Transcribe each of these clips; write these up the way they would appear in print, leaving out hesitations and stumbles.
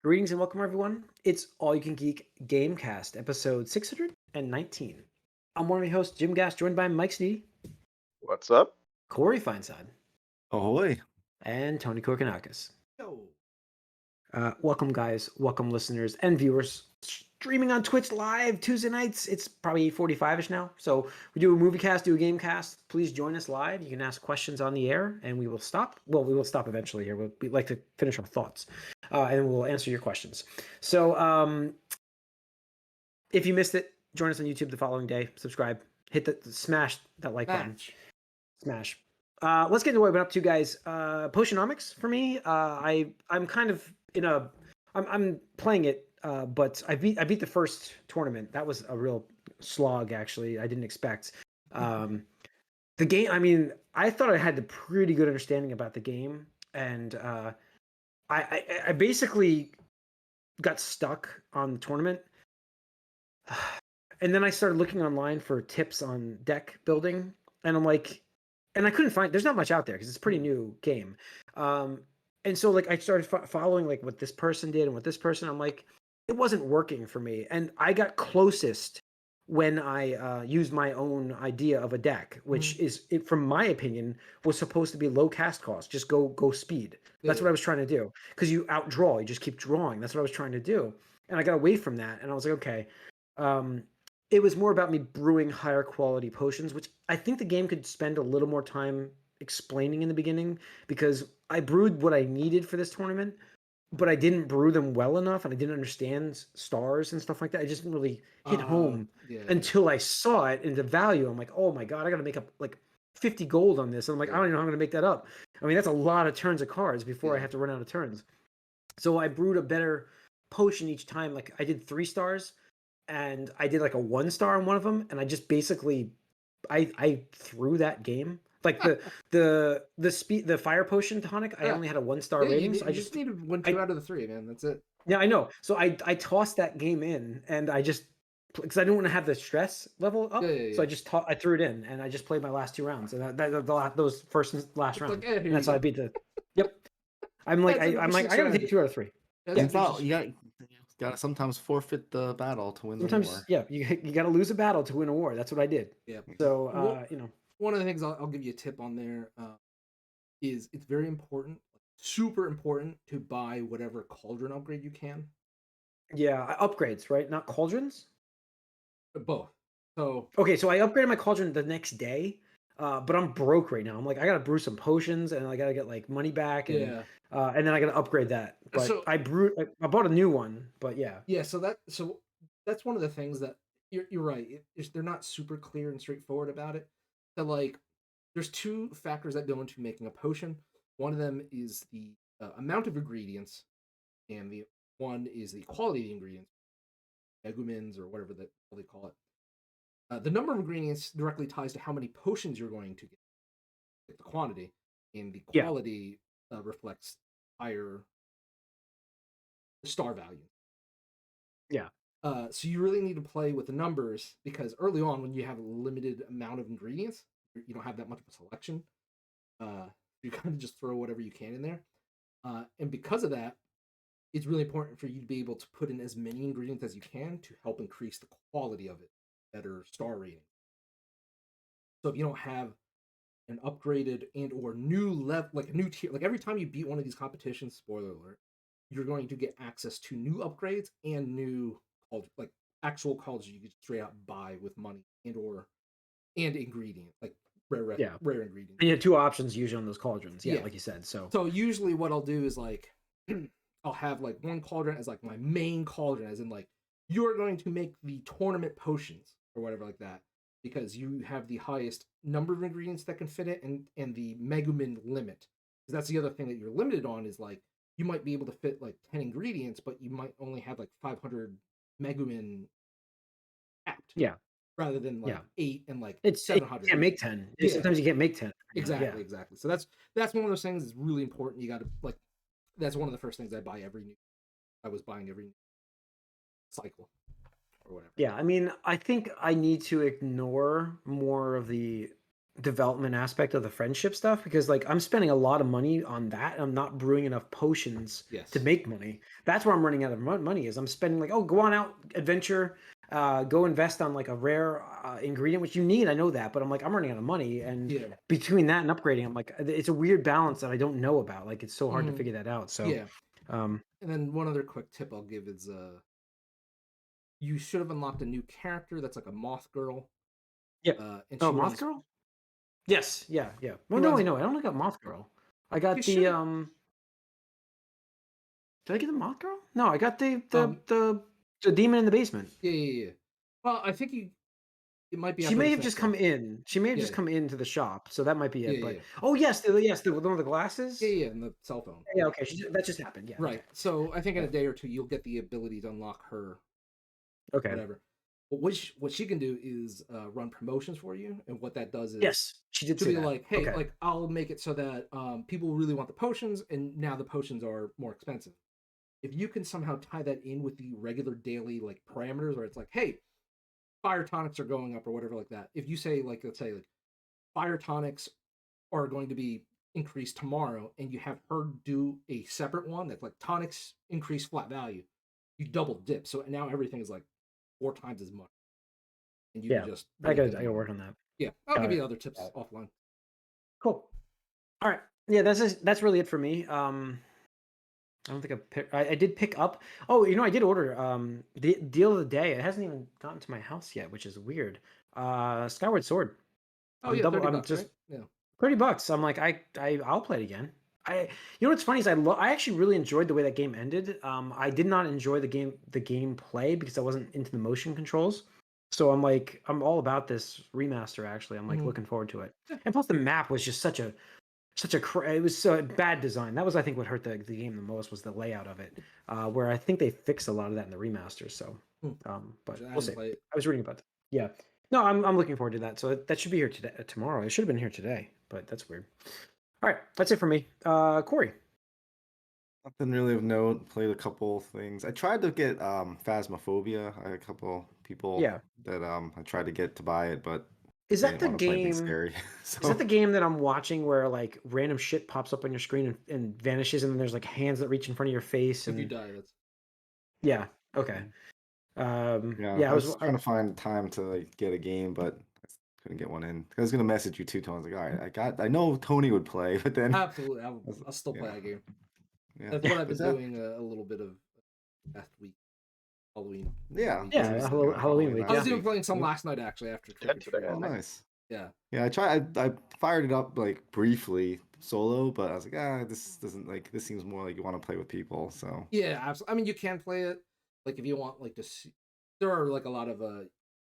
Greetings and welcome, everyone. It's All You Can Geek Gamecast, episode 619. I'm one of your hosts, Jim Gass, joined by Mike Sneedy, What's up? Corey Feinsod, Ahoy. and Tony Korkanakis. Yo. Welcome, guys. Welcome, listeners and viewers. Streaming on Twitch live Tuesday nights. It's probably 8:45-ish now. So we do a movie cast, do a game cast. Please join us live. You can ask questions on the air, and we will stop. Well, we will stop eventually here. We'd like to finish our thoughts, and we'll answer your questions. So if you missed it, join us on YouTube the following day. Subscribe. Hit smash that like button. Smash. Let's get into what I've been up to, guys. Potionomics for me. I'm kind of in a. I'm playing it, but I beat the first tournament. That was a real slog, actually. I didn't expect. The game. I mean, I thought I had a pretty good understanding about the game, and I basically got stuck on the tournament. And then I started looking online for tips on deck building, and I'm like, and I couldn't find. There's not much out there because it's a pretty new game. And so like I started following like what this person did and what this person. I'm like, it wasn't working for me, and I got closest when I used my own idea of a deck, which is, from my opinion, was supposed to be low cast cost. Just go speed. That's what I was trying to do, because you outdraw. You just keep drawing. That's what I was trying to do, and I got away from that. And I was like, okay. It was more about me brewing higher quality potions, which I think the game could spend a little more time explaining in the beginning, because I brewed what I needed for this tournament, but I didn't brew them well enough, and I didn't understand stars and stuff like that. I just didn't really hit home until I saw it in the value. I'm like, oh my God, I got to make up like 50 gold on this. And I'm like, I don't even know how I'm going to make that up. I mean, that's a lot of turns of cards before I have to run out of turns. So I brewed a better potion each time. Like I did 3 stars, and I did like a 1 star on one of them, and I just basically I threw that game. Like the fire potion tonic, I only had a 1 star rating. So I just needed 1, 2 out of the 3, man. That's it. Yeah, I know. So I tossed that game in, and I just, because I didn't want to have the stress level up. So I just I threw it in, and I just played my last 2 rounds, and those first and last round. Like, and that's how I beat the. Yep. I'm like I gotta take 2 out of 3. You gotta sometimes forfeit the battle to win the war. Yeah, you gotta lose a battle to win a war. That's what I did. Yeah. So one of the things I'll give you a tip on there is it's very important, super important, to buy whatever cauldron upgrade you can. Yeah, upgrades, right? Not cauldrons. Both. So okay, so I upgraded my cauldron the next day, but I'm broke right now. I'm like, I gotta brew some potions, and I gotta get like money back, and then I gotta upgrade that. But so, I bought a new one, but yeah. Yeah, so that's one of the things that you're right. They're not super clear and straightforward about it. So like, there's 2 factors that go into making a potion. One of them is the amount of ingredients, and the one is the quality of the ingredients, megumins or whatever they call it. The number of ingredients directly ties to how many potions you're going to get, the quantity, and the quality reflects higher star value. Yeah. So you really need to play with the numbers, because early on, when you have a limited amount of ingredients, you don't have that much of a selection. You kind of just throw whatever you can in there. And because of that, it's really important for you to be able to put in as many ingredients as you can to help increase the quality of it, better star rating. So if you don't have an upgraded and or new level, like a new tier, like every time you beat one of these competitions, spoiler alert, you're going to get access to new upgrades and new like actual cauldrons you can straight out buy with money and ingredients, like rare ingredients. And you have 2 options usually on those cauldrons, like you said. So usually what I'll do is like I'll have like one cauldron as like my main cauldron, as in like, you're going to make the tournament potions or whatever like that, because you have the highest number of ingredients that can fit it, and the megumin limit. Because that's the other thing that you're limited on, is like, you might be able to fit like 10 ingredients, but you might only have like 500 megumin capped. Yeah. Rather than like 8 and like it's 700. You can't make 10. Sometimes you can't make 10. Exactly. So that's one of those things that's really important. You got to like, that's one of the first things I buy I was buying every cycle or whatever. Yeah, I mean, I think I need to ignore more of the development aspect of the friendship stuff because like I'm spending a lot of money on that. And I'm not brewing enough potions Yes. to make money. That's where I'm running out of money. Is I'm spending like, oh, go on out adventure, go invest on like a rare ingredient which you need. I know that, but I'm like I'm running out of money, and Yeah. between that and upgrading, I'm like it's a weird balance that I don't know about. Like it's so hard to Mhm. figure that out. So Yeah. And then one other quick tip I'll give is you should have unlocked a new character that's like a moth girl. yeah. And Oh, she Moth runs. Girl. Yes. Yeah. Yeah. Well, She no, runs. wait, no, I only got Moth Girl. I You got the should. Did I get the Moth Girl? No, I got the Um. the demon in the basement. Yeah. Well, I think it might be She after may the have fifth just one. come in. She may have just Yeah. come into the shop, so that might be it. But Yeah. oh yes, the one with the glasses. Yeah. And the cell phone. Yeah, okay, that just happened. Yeah, Right. So I think in a day or two you'll get the ability to unlock her. okay. Whatever. But what she can do is run promotions for you, and what that does is Yes, she did she'll say be that. like, hey, Okay. like I'll make it so that people really want the potions, and now the potions are more expensive. If you can somehow tie that in with the regular daily like parameters, where it's like, hey, fire tonics are going up or whatever like that. If you say like, let's say like fire tonics are going to be increased tomorrow, and you have her do a separate one that's like tonics increase flat value, you double dip. So now everything is like 4 times as much, and you can Yeah, just I really got get I in got on to it. work on that. Yeah, I'll Got give you it. other Got tips it. offline. Cool. All right. Yeah, that's really it for me. I don't think I did pick up. Oh, I did order the deal of the day. It hasn't even gotten to my house yet, which is weird. Skyward Sword. Oh yeah, 30 I'm bucks, just right? Yeah. $30. I'm like I'll play it again. What's funny is I actually really enjoyed the way that game ended. I did not enjoy the gameplay because I wasn't into the motion controls. So I'm all about this remaster actually. I'm like Mhm. looking forward to it. Yeah. And plus the map was just it was so bad design. That was I think what hurt the game the most was the layout of it. Where I think they fixed a lot of that in the remaster. So Hmm. but I we'll didn't see. play it. I was reading about that. Yeah. No, I'm looking forward to that. So that should be here today tomorrow. It should have been here today, but that's weird. All right, that's it for me. Corey. Nothing really of note. Played a couple things. I tried to get Phasmophobia. I had a couple people Yeah. that I tried to get to buy it, but Is they that didn't the want to play anything game? scary. Is that So the game that I'm watching where like random shit pops up on your screen and vanishes, and then there's like hands that reach in front of your face If you and die, that's yeah. Okay. yeah, Yeah, I was trying to find time to like get a game, but I couldn't get one in. I was gonna message you too, Tony. I was like, all right, I know Tony would play, but then absolutely. I was, I'll still play yeah, that game. yeah. That's what I've But been that, doing a little bit of last week, Halloween yeah, week. I yeah, was So thinking of Halloween week. I was Yeah. even week. playing some Yep. last night actually after trick or treat. Oh, nice. Yeah. Yeah, I fired it up like briefly solo, but I was like, this doesn't like this seems more like you want to play with people. So Yeah, absolutely. I mean, you can play it like if you want like to see. There are like a lot of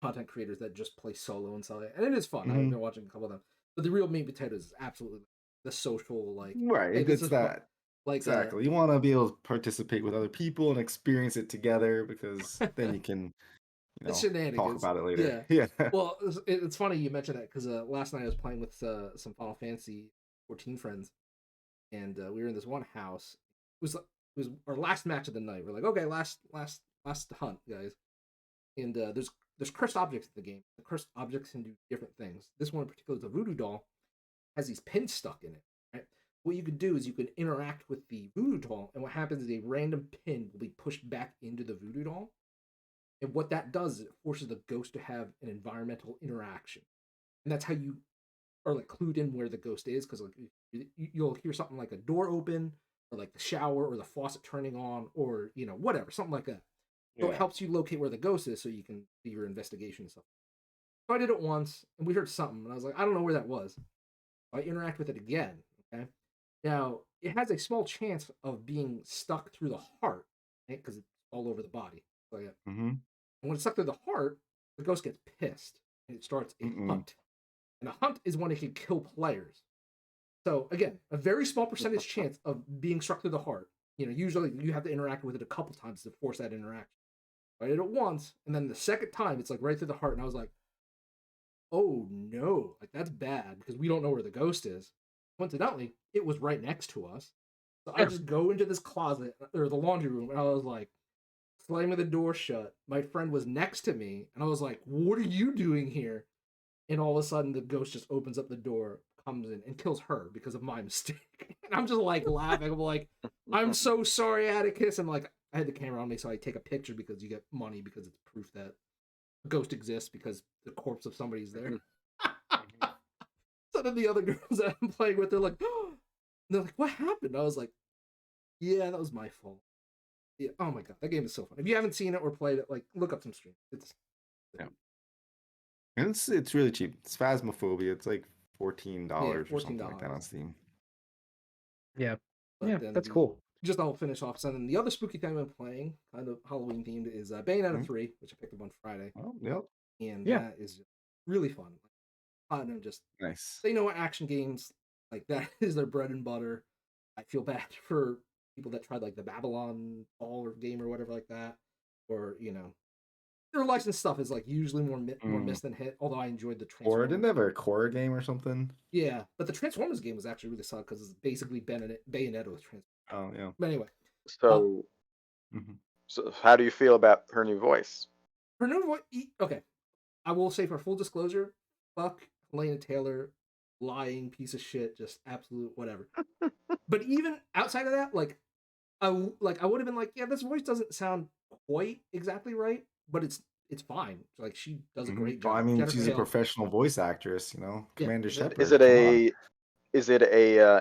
content creators that just play solo and stuff, and it is fun. I've hmm been watching a couple of them, but the real meat and potatoes is absolutely the social like, right, hey, this it's is fun. that Like exactly. You want to be able to participate with other people and experience it together because then you can, it's talk shenanigans. about it later. Yeah. Yeah. Well, it's funny you mentioned that because last night I was playing with some Final Fantasy 14 friends, and we were in this one house. It was our last match of the night. We're like, okay, last hunt, guys. And there's cursed objects in the game. The cursed objects can do different things. This one in particular, the voodoo doll, has these pins stuck in it. Right. What you could do is you could interact with the voodoo doll, and what happens is a random pin will be pushed back into the voodoo doll. And what that does is it forces the ghost to have an environmental interaction. And that's how you are like clued in where the ghost is, because like you'll hear something like a door open, or like the shower or the faucet turning on, or whatever, something like that. So it Yeah. helps you locate where the ghost is so you can do your investigation and stuff. So I did it once and we heard something and I was like, I don't know where that was. I interact with it again. Okay. Now it has a small chance of being stuck through the heart, right? Because it's all over the body. So yeah. hmm And when it's stuck through the heart, the ghost gets pissed and it starts a Mm-mm. hunt. And a hunt is when it can kill players. So again, a very small percentage chance of being struck through the heart. Usually you have to interact with it a couple times to force that interaction. I did it once, and then the second time it's like right through the heart, and I was like, "Oh no, like that's bad because we don't know where the ghost is." Coincidentally, it was right next to us, so I just go into this closet or the laundry room, and I was like, slamming the door shut. My friend was next to me, and I was like, "What are you doing here?" and all of a sudden the ghost just opens up the door, comes in, and kills her because of my mistake. And I'm just like laughing. I'm like, I'm so sorry, Atticus. I'm like, I had the camera on me, so I take a picture because you get money because it's proof that a ghost exists because the corpse of somebody's there. So then the other girls that I'm playing with, they're like, they're like, what happened? I was like, yeah, that was my fault. Yeah. Oh my god, that game is so fun. If you haven't seen it or played it, like look up some streams. It's Yeah. And it's really cheap. It's Phasmophobia. It's like $14 or something like that on Steam. Yeah. But Yeah, then that's cool. Just I'll finish off. So then the other spooky thing I'm playing, kind of Halloween themed, is Bayonetta 3, which I picked up on Friday, Oh, yep. and Yeah. that is just really fun. Platinum just Nice. they know action games like that is their bread and butter. I feel bad for people that tried like the Babylon Fall or game or whatever like that, or their licensed stuff is like usually more miss than hit. Although I enjoyed the Or Transformers. didn't they have a horror game or something? Yeah, but the Transformers game was actually really solid because it's basically Bayonetta with Transformers. Oh yeah. But anyway, So, Mhm. so how do you feel about her new voice? her new voice. Okay, I will say for full disclosure, fuck Helena Taylor, lying piece of shit, just absolute whatever. But even outside of that, like I would have been like, yeah, this voice doesn't sound quite exactly right, but it's fine. Like she does a great job. Well, I mean, Jennifer she's a Hale. professional voice actress, Yeah. Commander Is Shepard. it come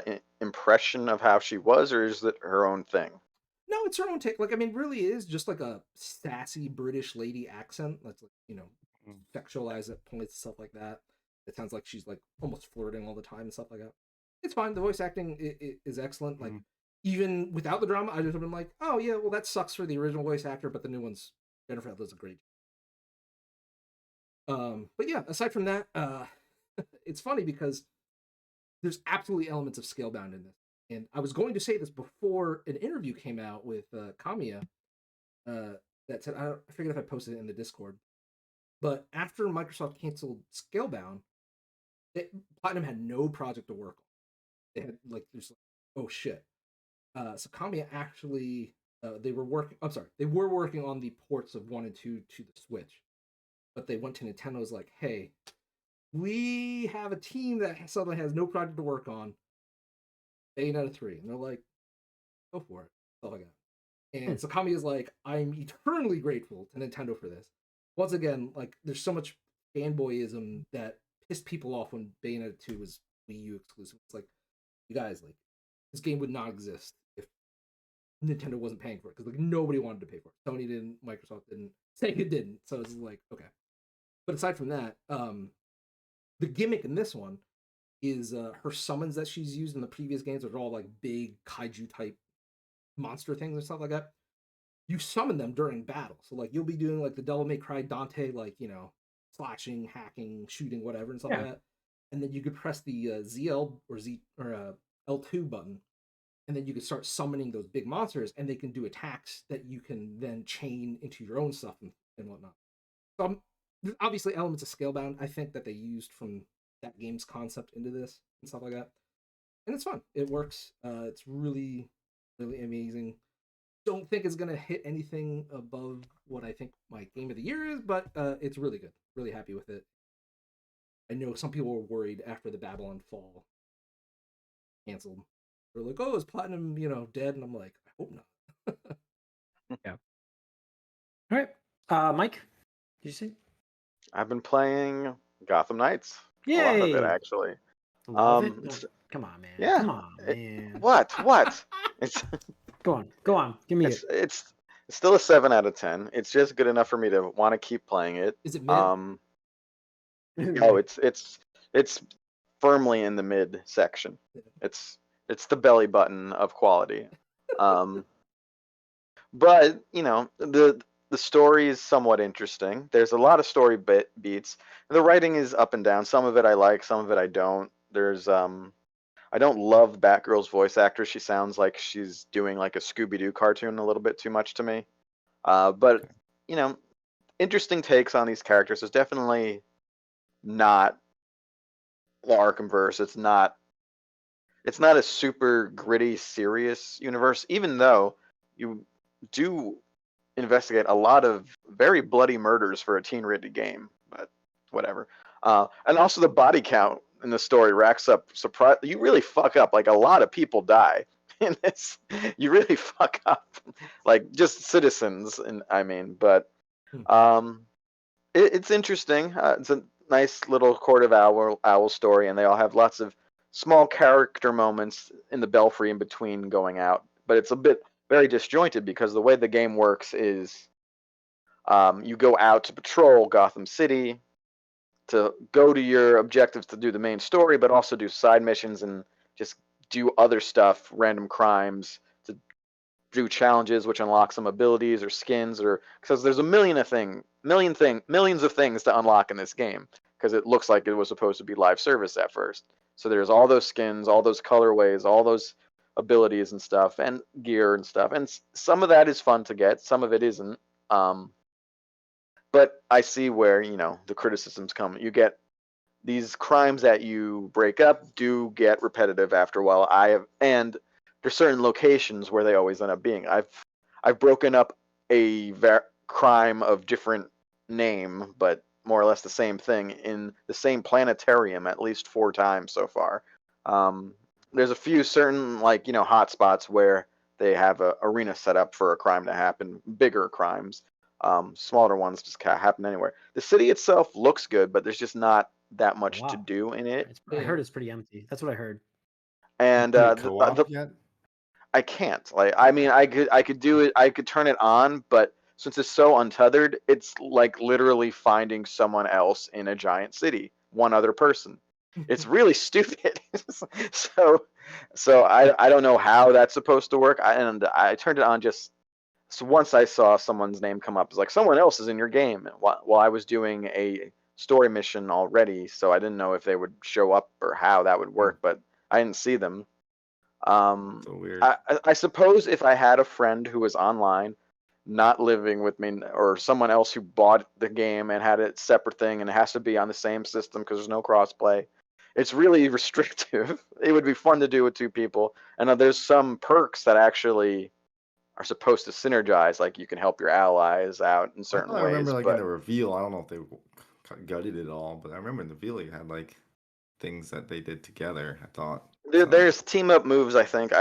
on. a impression of how she was, or is it her own thing? No, it's her own take. Like, I mean, really is just like a sassy British lady accent that's like, sexualized at points and stuff like that. It sounds like she's like almost flirting all the time and stuff like that. It's fine. The voice acting is excellent. Like, even without the drama, I just have been like, oh yeah, well that sucks for the original voice actor, but the new one's Jennifer Hale does a great job. But yeah, aside from that, it's funny because there's absolutely elements of Scalebound in this. And I was going to say this before an interview came out with Kamiya that said, I forget if I posted it in the Discord, but after Microsoft canceled Scalebound, Platinum had no project to work on. They had oh shit. So Kamiya actually, they were working on the ports of 1 and 2 to the Switch, but they went to Nintendo, was like, hey, we have a team that suddenly has no project to work on. Bayonetta 3. And they're like, go for it. That's all I got. And so Kami is like, I'm eternally grateful to Nintendo for this. Once again, like, there's so much fanboyism that pissed people off when Bayonetta 2 was Wii U exclusive. It's like, you guys, like, this game would not exist if Nintendo wasn't paying for it. Because, like, nobody wanted to pay for it. Sony didn't, Microsoft didn't, Sega didn't. So it's like, okay. But aside from that, the gimmick in this one is her summons that she's used in the previous games, which are all like big kaiju type monster things and stuff like that. You summon them during battle, so like you'll be doing like the Devil May Cry Dante, like slashing, hacking, shooting, whatever, and stuff like that. And then you could press the ZL or L2 button, and then you could start summoning those big monsters, and they can do attacks that you can then chain into your own stuff and whatnot. So there's obviously elements of Scalebound, I think, that they used from that game's concept into this and stuff like that. And it's fun. It works. It's really, really amazing. Don't think it's gonna hit anything above what I think my game of the year is, but it's really good. Really happy with it. I know some people were worried after the Babylon Fall canceled. They're like, "Oh, is Platinum, dead?" And I'm like, "I hope not." Yeah. All right, Mike, did you say? I've been playing Gotham Knights. Yay! A lot of it, actually. Love it? No, come on, man. Yeah. Come on, man. What? It's Go on. Give me it. it's still a 7 out of 10. It's just good enough for me to want to keep playing it. Is it mid? Oh, it's firmly in the mid section. It's the belly button of quality. But the story is somewhat interesting. There's a lot of story beats. The writing is up and down. Some of it I like, some of it I don't. There's I don't love Batgirl's voice actress. She sounds like she's doing like a Scooby-Doo cartoon a little bit too much to me. But interesting takes on these characters. It's definitely not the Arkhamverse. It's not a super gritty, serious universe, even though you do investigate a lot of very bloody murders for a teen-rated game. But whatever. And also the body count in the story racks up. Surprise! You really fuck up. Like a lot of people die in this. You really fuck up, like just citizens. And I mean, but um, it's interesting. It's a nice little Court of Owl story, and they all have lots of small character moments in the Belfry in between going out. But it's a bit very disjointed because the way the game works is you go out to patrol Gotham City to go to your objectives to do the main story, but also do side missions and just do other stuff, random crimes, to do challenges which unlock some abilities or skins, or because there's a millions of things to unlock in this game because it looks like it was supposed to be live service at first. So there's all those skins, all those colorways, all those abilities and stuff, and gear and stuff, and some of that is fun to get, some of it isn't. But I see where the criticisms come. You get these crimes that you break up do get repetitive after a while. And there's certain locations where they always end up being. I've broken up a crime of different name, but more or less the same thing in the same planetarium at least 4 times so far. There's a few certain hot spots where they have a arena set up for a crime to happen, bigger crimes. Smaller ones just happen anywhere. The city itself looks good, but there's just not that much to Wow. do in it. I heard it's pretty empty. That's what I heard. And Can you co-op yet? I can't. I mean, I could do it. I could turn it on, but since it's so untethered, it's like literally finding someone else in a giant city, one other person. It's really stupid. So I don't know how that's supposed to work. I turned it on just. So once I saw someone's name come up, it's like someone else is in your game. While I was doing a story mission already, so I didn't know if they would show up or how that would work, but I didn't see them. So weird. I suppose if I had a friend who was online, not living with me, or someone else who bought the game and had a separate thing and it has to be on the same system because there's no crossplay, it's really restrictive. It would be fun to do with 2 people, and there's some perks that actually are supposed to synergize, like you can help your allies out in certain ways. I remember in but the reveal, I don't know if they gutted it all, but I remember in the reveal you had things that they did together. I thought there's team up moves, I think.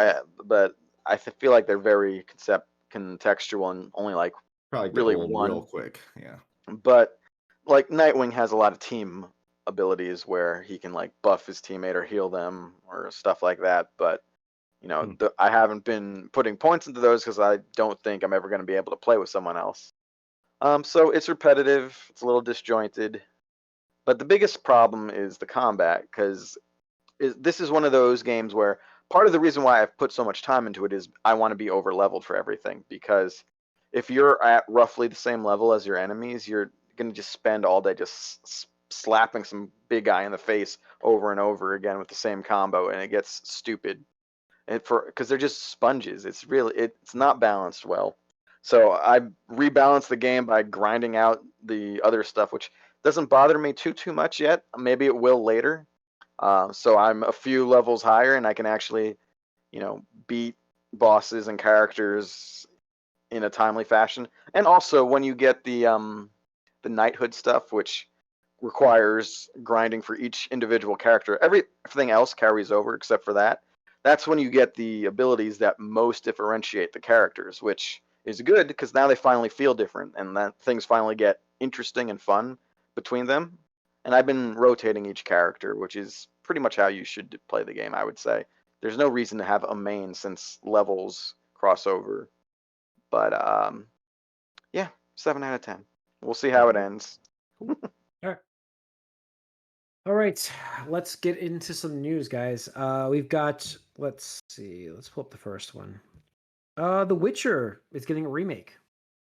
But I feel like they're very contextual and only probably really old one. real quick. Yeah. But Nightwing has a lot of team abilities where he can buff his teammate or heal them or stuff like that. But I haven't been putting points into those because I don't think I'm ever going to be able to play with someone else. So it's repetitive, it's a little disjointed, but the biggest problem is the combat, because this is one of those games where part of the reason why I've put so much time into it is I want to be over leveled for everything, because if you're at roughly the same level as your enemies, you're going to just spend all day just slapping some big guy in the face over and over again with the same combo, and it gets stupid. Because they're just sponges. It's not balanced well. So I rebalanced the game by grinding out the other stuff, which doesn't bother me too much yet. Maybe it will later. So I'm a few levels higher, and I can actually, beat bosses and characters in a timely fashion. And also, when you get the knighthood stuff, which requires grinding for each individual character, everything else carries over except for that. That's when you get the abilities that most differentiate the characters, which is good because now they finally feel different and that things finally get interesting and fun between them. And I've been rotating each character, which is pretty much how you should play the game, I would say. There's no reason to have a main since levels cross over. But yeah, 7 out of 10. We'll see how it ends. All right, let's get into some news, guys. We've got, let's see, let's pull up the first one. The Witcher is getting a remake.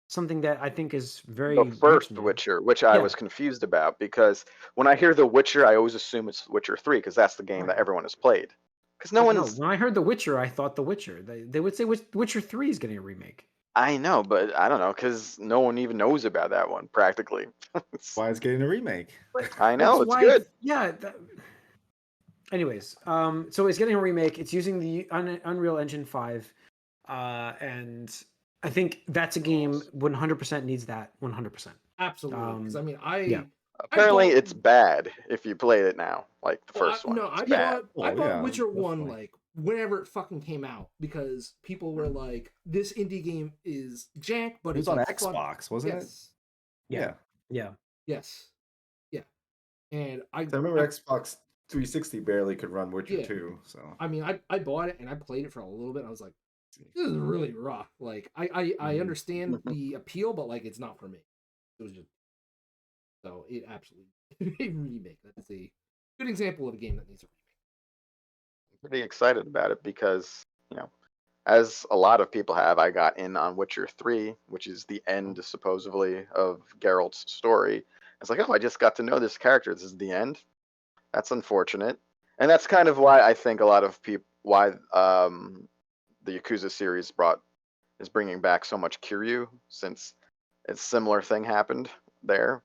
Something that I think is very The first new. Witcher, which I was confused about, because when I hear The Witcher, I always assume it's Witcher 3 because that's the game that everyone has played. Because no when I heard The Witcher, I thought The Witcher. They would say Witcher 3 is getting a remake. I know, but I don't know, because no one even knows about that one practically. Why it's getting a remake? I know, it's good. Yeah. Anyways, so it's getting a remake. It's using the Unreal Engine 5, and I think that's a game 100% needs that 100%. Absolutely. Because Apparently, bought- it's bad if you played it now. Like the Well, first one, it's I bad. Oh, bought yeah, Witcher 1 definitely. like whenever it fucking came out because people were like, "This indie game is jank, but It was it's on like fun." Xbox, wasn't it? Yes, Yeah. Yeah. yes, yeah. And I 'Cause I remember Xbox 360 barely could run Witcher Yeah. 2. So I mean, I bought it and I played it for a little bit. And I was like, this is really rough. Like, I understand the appeal, but like, it's not for me. It was just so it absolutely a remake. That is a good example of a game that needs a remake. I'm pretty excited about it because, as a lot of people have, I got in on Witcher 3, which is the end, supposedly, of Geralt's story. It's like, oh, I just got to know this character. This is the end. That's unfortunate. And that's kind of why I think a lot of people, why the Yakuza series is bringing back so much Kiryu, since a similar thing happened there.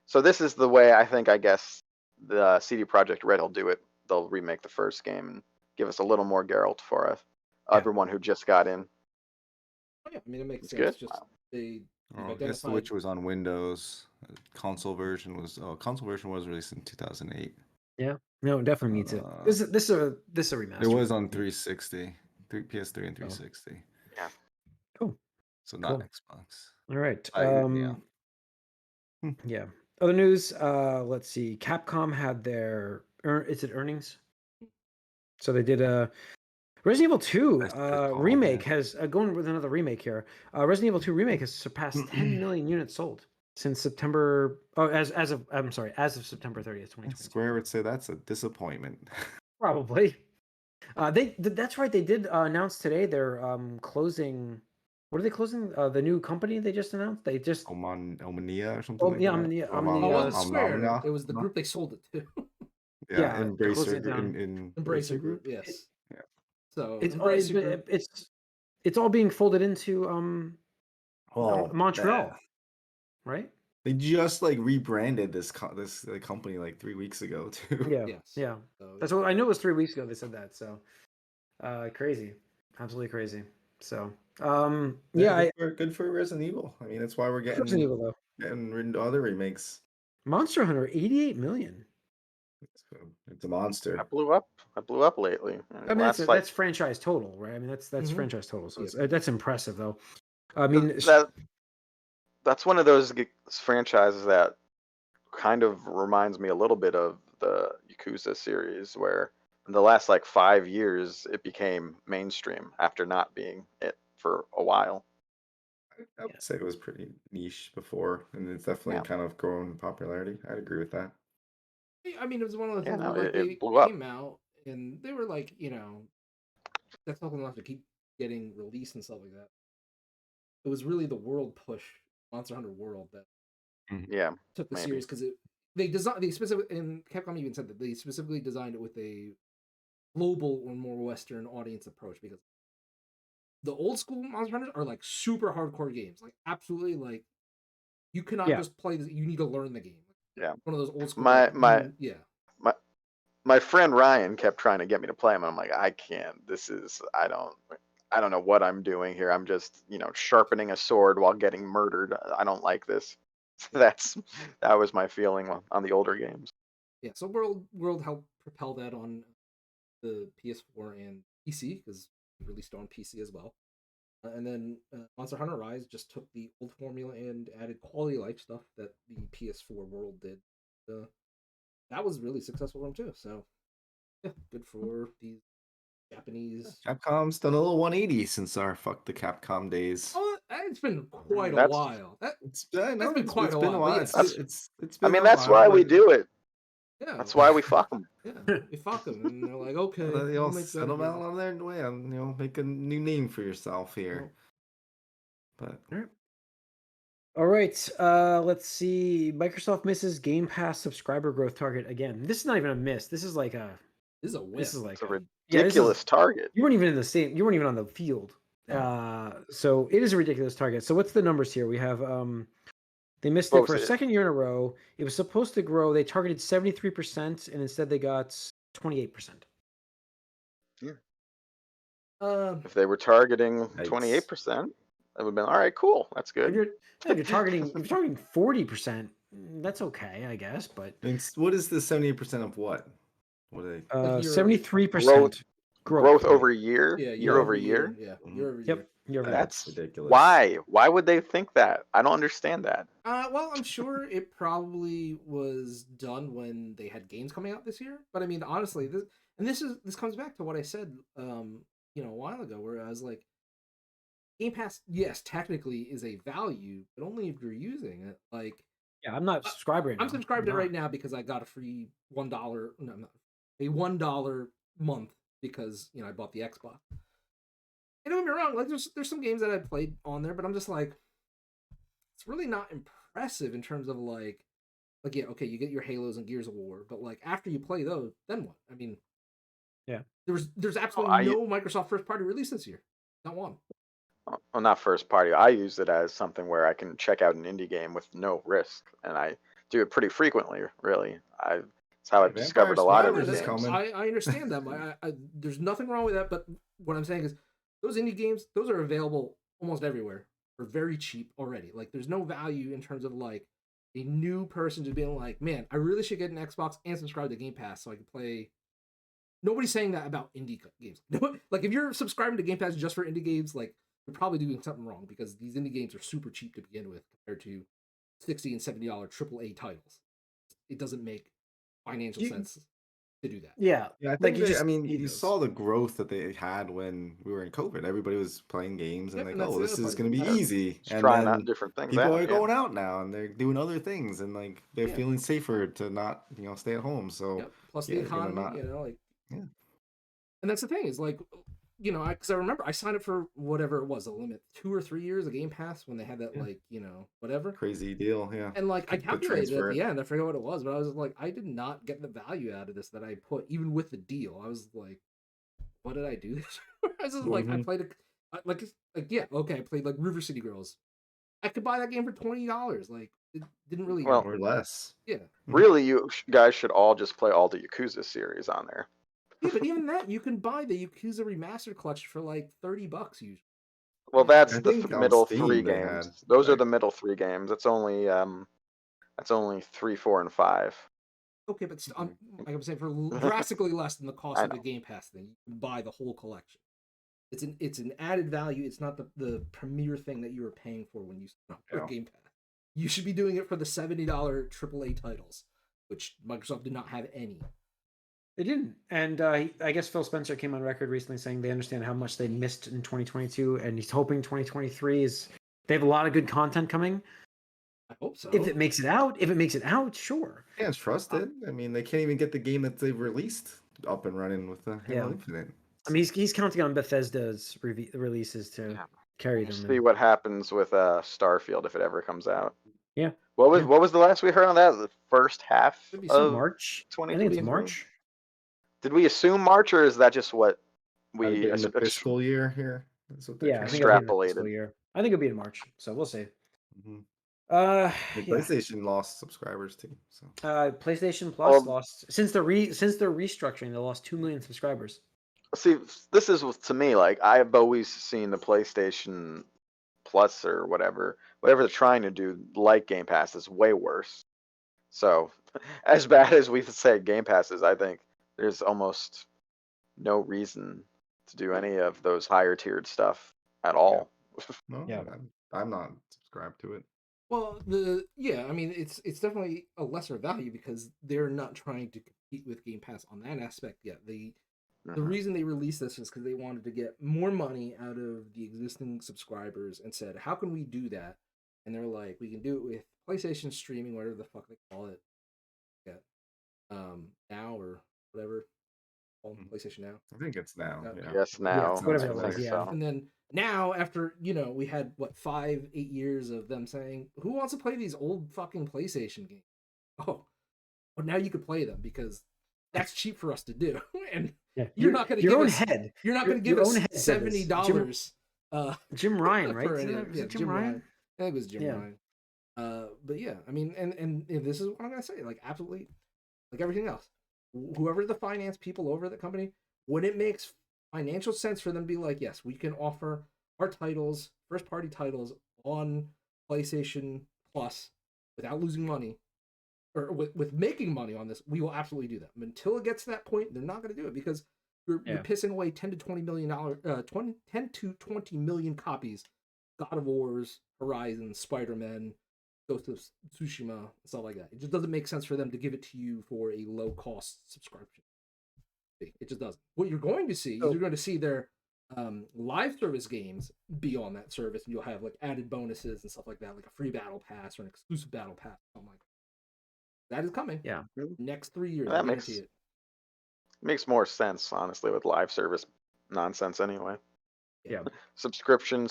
So this is the way I guess the CD Projekt Red will do it. They'll remake the first game and give us a little more Geralt for us. Yeah. Everyone who just got in. Oh, yeah, I mean, it makes It's sense. good. Just they've I guess The identified. Witcher was on Windows. Console version was released in 2008. Yeah. No, it definitely needs it. This is a remaster. It was on 360, PS3 and 360. Yeah. Cool. So not Cool. Xbox. All right. Yeah. Yeah. Other news. Let's see. Capcom had their earnings. So they did a Resident Evil 2 That's pretty cool, remake yeah. has going with another remake here. Resident Evil 2 remake has surpassed 10 million units sold since September. Oh, as of September 30th, 2020. Square would say that's a disappointment. Probably. That's right. They did announce today they're closing. What are they closing? The new company they just announced. They just Omnia or something Oh, like yeah, that. Omnia- Om- Omnia- Oh, it Om- wasn't Om- Square. Omnia? It was the group they sold it to. Yeah, they're Embracer closing it down. in Embracer Group. Yes. Yeah. So It's Embracer Group. it's all being folded into Montreal, man. right? They just like rebranded this company like 3 weeks ago too. Yeah, Yes. yeah. So, That's what I knew. It was 3 weeks ago they said that. So, crazy, absolutely crazy. So, yeah, good for Resident Evil. I mean, that's why we're Resident Evil though. getting into other remakes. Monster Hunter, 88 million. It's a monster. I blew up lately. I mean, that's franchise total, right? I mean, that's Mhm. franchise total. So Yeah. that's impressive, though. I mean, that's one of those franchises that kind of reminds me a little bit of the Yakuza series, where in the last like 5 years it became mainstream after not being it for a while. I would say it was pretty niche before, and it's definitely kind of grown in popularity. I'd agree with that. I mean, it was one of the things no, where like, it they blew up. came out and they were like, that's not enough to keep getting released and stuff like that. It was really the world push, Monster Hunter World, that Yeah, took the maybe. series because and Capcom even said that they specifically designed it with a global or more Western audience approach because the old school Monster Hunters are like super hardcore games, like absolutely like you cannot just play this. You need to learn the game. Yeah, one of those old school. My friend Ryan kept trying to get me to play them, and I'm like, I can't. I don't know what I'm doing here. I'm just, sharpening a sword while getting murdered. I don't like this. That was my feeling on the older games. Yeah, so World helped propel that on the PS4 and PC because it released on PC as well. And then Monster Hunter Rise just took the old formula and added quality of life stuff that the PS4 World did. That was really successful for them too. So yeah, good for these Japanese. Capcom's done a little 180 since our Fuck the Capcom days. Oh, it's been quite a while. It's been quite a while. It's been I mean, that's why we do it. Yeah, that's why we fuck them. Yeah, we fuck them, and they're like, okay, they'll settle down on their way, and make a new name for yourself here. But all right, let's see. Microsoft misses Game Pass subscriber growth target again. This is not even a miss. This is like a whiff. This is like a ridiculous target. You weren't even in the same. You weren't even on the field. So it is a ridiculous target. So what's the numbers here? We have they missed it for a second year in a row. It was supposed to grow. They targeted 73%, and instead they got 28%. Yeah. If they were targeting 28%, that would have been all right. Cool, that's good. If you're targeting 40%, that's okay, I guess. But I mean, what is the 78% of what? What are they? Like your 73% Growth right? over year, yeah, year over year. Yeah, Mhm. year over year. Yep, year over year. That's ridiculous. Why? Why would they think that? I don't understand that. Well, I'm sure it probably was done when they had games coming out this year. But I mean, honestly, this comes back to what I said, a while ago, where I was like, Game Pass, yes, technically is a value, but only if you're using it. Like, Yeah, I'm not subscribed right now. I'm subscribed to it not. right now because I got a free $1, no, not a $1 month because I bought the Xbox. And don't get me wrong, like there's some games that I played on there, but I'm just like, it's really not impressive in terms of like yeah, okay, you get your Halos and Gears of War, but like after you play those, then what? I mean, Yeah. there's Oh, absolutely no Microsoft first party release this year, not one. Well, not first party. I use it as something where I can check out an indie game with no risk, and I do it pretty frequently. Really, it's how I've Vampire discovered a lot of Survivors the is games. coming. I understand that. There's nothing wrong with that, but what I'm saying is those indie games, those are available almost everywhere for very cheap already. Like there's no value in terms of like a new person just being like, man, I really should get an Xbox and subscribe to Game Pass so I can play. Nobody's saying that about indie games. Like if you're subscribing to Game Pass just for indie games, like you're probably doing something wrong because these indie games are super cheap to begin with compared to $60 and $70 AAA titles. It doesn't make financial sense to do that. Yeah, Yeah, I like think you just you need saw those. the growth that they had when we were in COVID. Everybody was playing games and Yep, like, and that's oh, the this other is part. going to be Yeah, easy. just And trying then out different things people out. are Yeah. going out now and they're doing other things and like they're Yeah. feeling safer to not, stay at home. So Yep. Plus yeah, the you're gonna economy, not. like, Yeah. and that's the thing is like, because I remember I signed up for whatever it was, the limit 2 or 3 years of Game Pass when they had that Yeah. like whatever, Crazy deal. Yeah. and like I To calculated at transfer the it. end, I forget what it was, but I was like, I did not get the value out of this that I put even with the deal. I was like, what did I do this? I was just like, I Mhm. played yeah, okay, I played like River City Girls. I could buy that game for $20. Like it didn't really, Well, Or less. yeah. really, you guys should all just play all the Yakuza series on there. Yeah, but even that you can buy the Yakuza Remastered Collection for like $30 usually. Well, Yeah. that's I the think on middle three Steam they games. had Those are like the middle three games. That's only 3, 4, and 5. Okay, but Mhm. like I'm saying, for drastically less than the cost I of the know. Game Pass thing, you can buy the whole collection. It's an added value. It's not the premier thing that you were paying for when you signed up for Yeah. Game Pass. You should be doing it for the $70 AAA titles, which Microsoft did not have any. They didn't, and I guess Phil Spencer came on record recently saying they understand how much they missed in 2022, and he's hoping 2023 is. They have a lot of good content coming. I hope so. If it makes it out, sure. Can't trust it. I mean, they can't even get the game that they've released up and running with the Halo Yeah. Infinite. I mean, he's counting on Bethesda's releases to Yeah. carry We'll them. see what happens with Starfield if it ever comes out. Yeah. What was Yeah. what was the last we heard on that? The first half Should be of March. I think 2023. it's March. Did we assume March, or is that just what we In the fiscal year here. That's what they're Yeah, I trying think to it'll be in the fiscal extrapolated? year. I think it'll be in March. So we'll see. Mhm. Uh, The yeah. PlayStation lost subscribers too. So PlayStation Plus Well, lost since they're restructuring. They lost 2 million subscribers. see, this is to me like I've always seen the PlayStation Plus or whatever they're trying to do, like Game Pass, is way worse. So, as bad as we've said Game Pass is, I think there's almost no reason to do any of those higher tiered stuff at all. no, Yeah. I'm not subscribed to it. Well, I mean, it's definitely a lesser value because they're not trying to compete with Game Pass on that aspect yet. The Mhm. reason they released this is because they wanted to get more money out of the existing subscribers and said, how can we do that? And they're like, we can do it with PlayStation streaming, whatever the fuck they call it. Yeah. Now or whatever. Called PlayStation Now. I think it's now. Yeah. Yeah. Yes, now. sounds Whatever it I was, think familiar. yeah. so. And then now, after we had what 5-8 years of them saying, "Who wants to play these old fucking PlayStation games?" Oh, well, now you could play them because that's cheap for us to do, and Yeah, you're not going to your give own us head. you're not Your- going to give your us own head said this. $70. Jim Ryan, right? For Isn't any, that- was yeah, it Jim Ryan? I think it was Jim Yeah. Ryan. But yeah, I mean, and this is what I'm gonna say. Like, absolutely, like everything else, whoever the finance people over the company, when it makes financial sense for them to be like, yes, we can offer our titles, first party titles on PlayStation Plus without losing money, or with making money on this, we will absolutely do that. But until it gets to that point, they're not going to do it because you're pissing away 10 to 20 million copies. God of Wars, Horizon, Spider-Man, Ghost of Tsushima, stuff like that. It just doesn't make sense for them to give it to you for a low cost subscription. It just doesn't. What you're going to see is you're going to see their live service games be on that service, and you'll have like added bonuses and stuff like that, like a free battle pass or an exclusive battle pass. Something like that is coming. Yeah, next 3 years. That makes more sense, honestly, with live service nonsense anyway. Yeah. Subscription.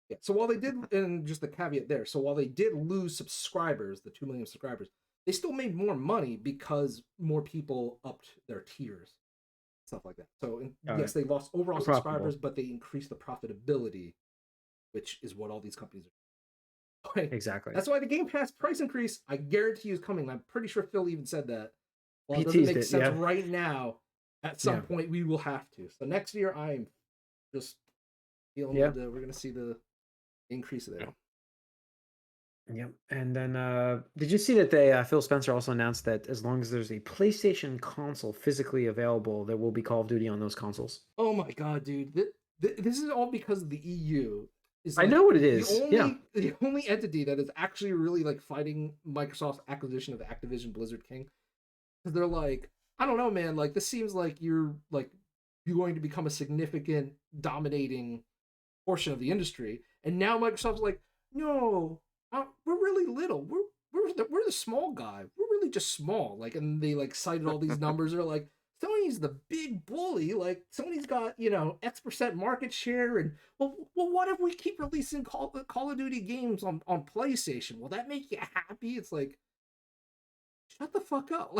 Yeah. So while they did, and just the caveat there, so while they did lose subscribers, the 2 million subscribers, they still made more money because more people upped their tiers, stuff like that. So yes, they lost overall subscribers, but they increased the profitability, which is what all these companies are doing. Exactly. That's why the Game Pass price increase, I guarantee you, is coming. I'm pretty sure Phil even said that. Well, it doesn't make sense right now. At some point, we will have to. So next year, I'm just feeling that we're going to see the increase there. Yep. And then, did you see that they Phil Spencer also announced that as long as there's a PlayStation console physically available, there will be Call of Duty on those consoles? Oh my god, dude! This is all because of the EU. I know what it is. The only entity that is actually really like fighting Microsoft's acquisition of Activision Blizzard King, because they're like, I don't know, man. Like, this seems like you're going to become a significant dominating portion of the industry, and now Microsoft's like, no, we're really little. We're the small guy. We're really just small. Like, and they like cited all these numbers. They're like, Sony's the big bully. Like, Sony's got, X% market share, and well, what if we keep releasing Call of Duty games on PlayStation? Will that make you happy? It's like, shut the fuck up.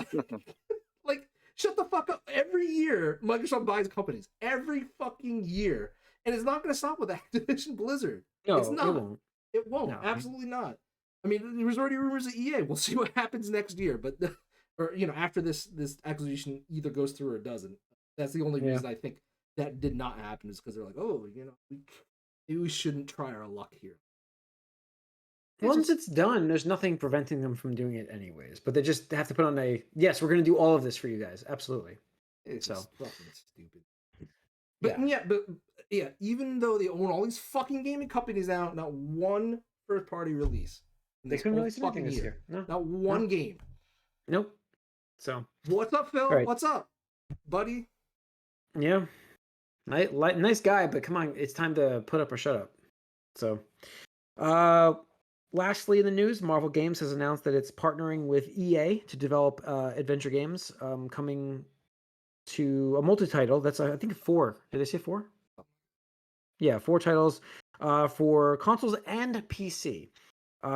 Like, shut the fuck up. Every year, Microsoft buys companies. Every fucking year. And it's not going to stop with Activision Blizzard. No, it's not. it won't. It won't. No. Absolutely not. I mean, there was already rumors of EA. We'll see what happens next year. But, after this acquisition either goes through or doesn't. That's the only reason I think that did not happen, is because they're like, oh, maybe we shouldn't try our luck here. Once it's done, there's nothing preventing them from doing it anyways. But they just have to put on yes, we're going to do all of this for you guys. Absolutely. It's just fucking stupid. But even though they own all these fucking gaming companies now, not one first-party release. They couldn't release anything this year. No. Not one game. Nope. So. What's up, Phil? Right. What's up, buddy? Yeah. Nice guy, but come on, it's time to put up or shut up. So, lastly in the news, Marvel Games has announced that it's partnering with EA to develop adventure games, coming to a multi-title. That's, I think, 4. Did they say 4? Yeah, 4 titles for consoles and PC.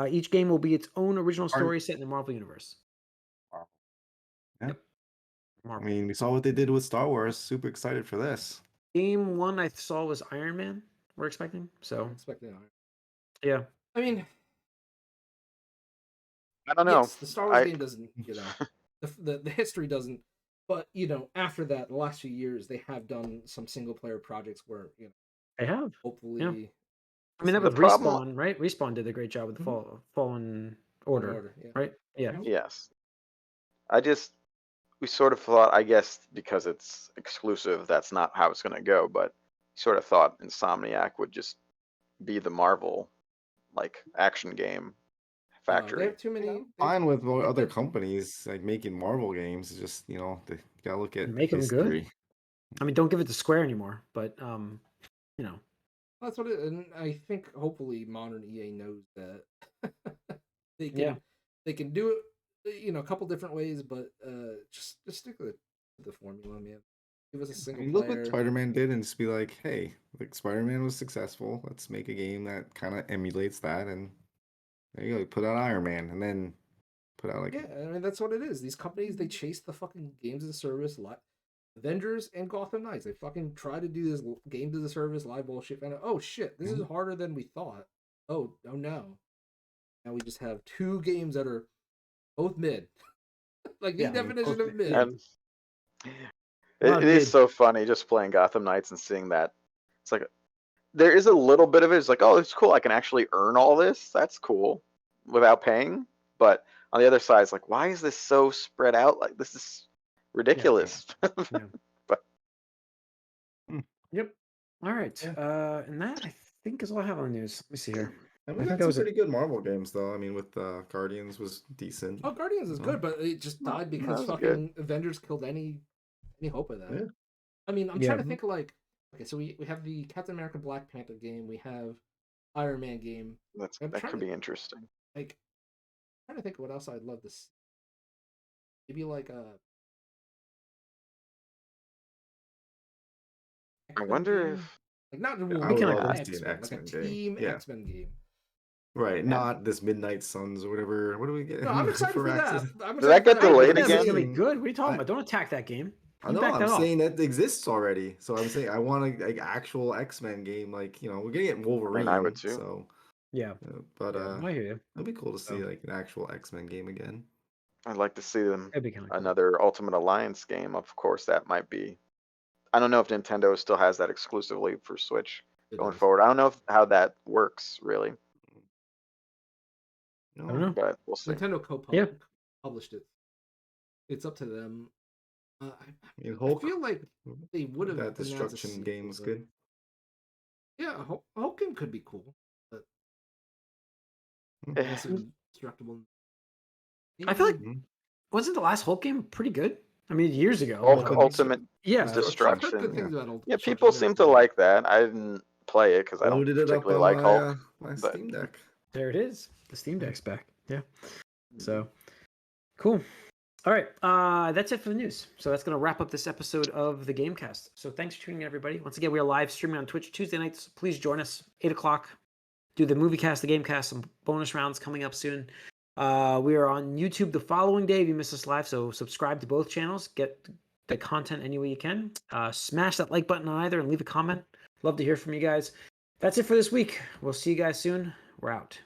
Each game will be its own original story set in the Marvel universe. Yeah. Yep. I mean, we saw what they did with Star Wars. Super excited for this. Game 1 I saw was Iron Man. We're expecting. So. Iron. Yeah. I mean, I don't know. Yes, the Star Wars game doesn't, the history doesn't. But, after that, the last few years, they have done some single-player projects where, they have. Hopefully. Yeah. I mean, that was Respawn, right? Respawn did a great job with the Fallen Order, right? Yeah. Yes. We sort of thought, I guess, because it's exclusive, that's not how it's going to go. But sort of thought Insomniac would just be the Marvel, action game factory. They have too many. Fine with other companies making Marvel games. It's just they gotta look at make history. Them good. I mean, don't give it to Square anymore, but that's what it. And I think hopefully modern EA knows that they can do it. A couple different ways, but just stick with the formula, man. Give us a single player. Look what Spider-Man did, and just be like, hey, Spider-Man was successful. Let's make a game that kind of emulates that, and there you go. Put out Iron Man, and then put out I mean, that's what it is. These companies, they chase the fucking games as a service. Avengers and Gotham Knights, they fucking try to do this games as a service live bullshit. And oh shit, this is harder than we thought. Oh no. Now we just have 2 games that are both mid. The definition of mid. It is so funny just playing Gotham Knights and seeing that. It's like, there is a little bit of it. It's like, oh, it's cool. I can actually earn all this. That's cool without paying. But on the other side, it's like, why is this so spread out? Like, this is ridiculous. Yeah. But Yep. All right. Yeah. And that I think is all I have on the news. Let me see here. And I we think got that some was it. pretty good Marvel games, though. I mean, with Guardians was decent. Oh, Guardians is No. good, but it just died because that's fucking Avengers killed any hope of that. Yeah. I mean, I'm Yeah. trying to think like, okay, so we have the Captain America Black Panther game, we have Iron Man game. I'm that trying could to be interesting. like trying to think of what else I'd love to see. Maybe like a I X-Men wonder game. if Like not I We would can love agree. to see an X-Men, like a X-Men game. team Yeah. X-Men game. Right, Yeah. not this Midnight Suns or whatever. What do we get? No, I'm excited for that. Axis? I'm Did that excited get for delayed I think that's again? gonna be good. What are you talking I- about? Don't attack that game. I You know. back I'm that off. saying that exists already. So I'm saying I want a like actual X-Men game. Like we're gonna get Wolverine. I would too. So, Yeah. but Yeah, I hear you. it'd be cool to see So- like an actual X-Men game again. I'd like to see them That'd be kind of cool. another Ultimate Alliance game. Of course, that might be. I don't know if Nintendo still has that exclusively for Switch It going does. forward. I don't know how that works really, No. I don't know. but we'll see. Nintendo Yeah. published it. It's up to them. I mean, I Hulk. feel like they would have that announced a destruction sequel game was to- good. Yeah, Hulk game could be cool, but Hmm. I guess it was destructible. I feel like Mhm. wasn't the last Hulk game pretty good? I mean, years ago. Hulk but- Ultimate Yeah. I've heard Destruction. good things about Hulk Yeah, Destruction, people I've never seem to played it. like that. I didn't play it because I don't Loaded it up particularly on like my, Hulk. my but- Steam Deck. There it is. The Steam Deck's back. Yeah. So cool. All right. That's it for the news. So that's going to wrap up this episode of the Gamecast. So thanks for tuning in, everybody. Once again, we are live streaming on Twitch Tuesday nights. Please join us 8 o'clock. Do the movie cast, the Gamecast, some bonus rounds coming up soon. We are on YouTube the following day if you miss us live. So subscribe to both channels. Get the content any way you can. Smash that like button on either and leave a comment. Love to hear from you guys. That's it for this week. We'll see you guys soon. We're out.